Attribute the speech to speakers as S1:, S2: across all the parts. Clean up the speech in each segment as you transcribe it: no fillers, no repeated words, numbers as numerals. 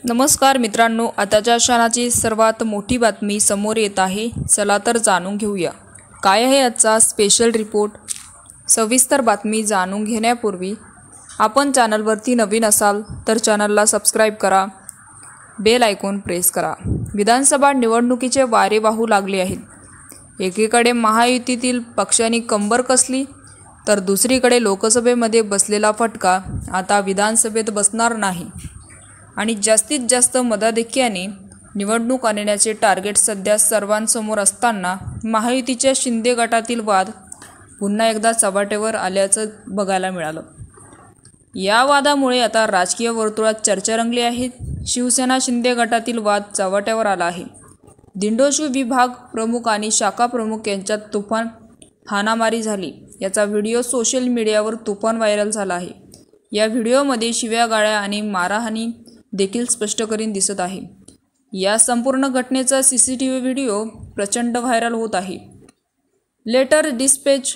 S1: नमस्कार मित्रांनो, आताच्या क्षणाची सर्वात मोठी बातमी समोर येत आहे. चला तर जाणून घेऊया काय आहे आजचा स्पेशल रिपोर्ट. सविस्तर बातमी जाणून घेण्यापूर्वी आपण चॅनलवरती नवीन असाल तर चॅनलला सबस्क्राईब करा, बेल आयकॉन प्रेस करा. विधानसभा निवडणुकीचे वारे वाहू लागले आहेत. एकीकडे महायुतीतील पक्षांनी कंबर कसली तर दुसरीकडे लोकसभेमध्ये बसलेला फटका आता विधानसभेत बसणार नाही आणि जास्तीत जास्त मताधिक्याने निवडणूक आणण्याचे टार्गेट सध्या सर्वांसमोर असताना महायुतीच्या शिंदे गटातील वाद पुन्हा एकदा चव्हाट्यावर आल्याचं बघायला मिळालं. या वादामुळे आता राजकीय वर्तुळात चर्चा रंगली आहे. शिवसेना शिंदे गटातील वाद चव्हाट्यावर आला आहे. दिंडोशी विभाग प्रमुख आणि शाखा प्रमुख यांच्यात तुफान हाणामारी झाली. याचा व्हिडिओ सोशल मीडियावर तुफान व्हायरल झाला आहे. या व्हिडिओमध्ये शिव्यागाळ्या आणि मारहाणी देखील स्पष्ट करीन दिसत आहे. या संपूर्ण घटनेचा CCTV व्हिडिओ प्रचंड व्हायरल होत आहे. लेटर डिस्पॅच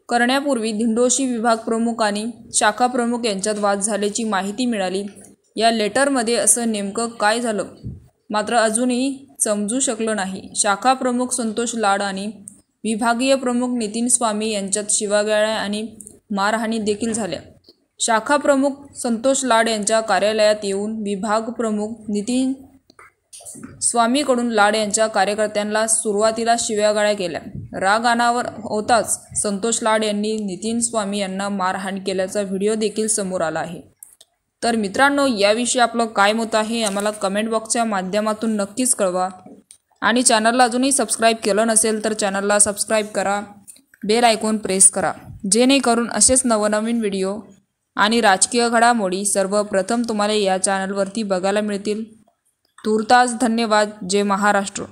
S1: करण्यापूर्वी दिंडोशी विभाग प्रमुख आणि शाखा प्रमुख यांच्यात वाद झाल्याची माहिती मिळाली. या लेटरमध्ये असं नेमकं काय झालं मात्र अजूनही समजू शकलं नाही. शाखा प्रमुख संतोष लाड आणि विभागीय प्रमुख नितीन स्वामी यांच्यात शिव्यागाळ्या आणि मारहाणी देखील झाल्या. शाखा प्रमुख संतोष लाड यांच्या कार्यालयात येऊन विभाग प्रमुख नितीन स्वामीकडून लाड यांच्या कार्यकर्त्यांना सुरुवातीला शिव्यागाळ्या केल्या. राग अनावर होताच संतोष लाड यांनी नितीन स्वामी यांना मारहाण केल्याचा व्हिडिओ देखील समोर आला आहे. तर मित्रांनो, याविषयी आपलं काय मत आहे आम्हाला कमेंट बॉक्सच्या माध्यमातून नक्कीच कळवा आणि चॅनलला अजूनही सबस्क्राईब केलं नसेल तर चॅनलला सबस्क्राईब करा, बेल आयकॉन प्रेस करा, जेणेकरून असेच नवनवीन व्हिडिओ आणि राजकीय घडामोडी सर्वप्रथम तुम्हाला या चॅनलवरती बघायला मिळतील. तूर्तास धन्यवाद. जय महाराष्ट्र.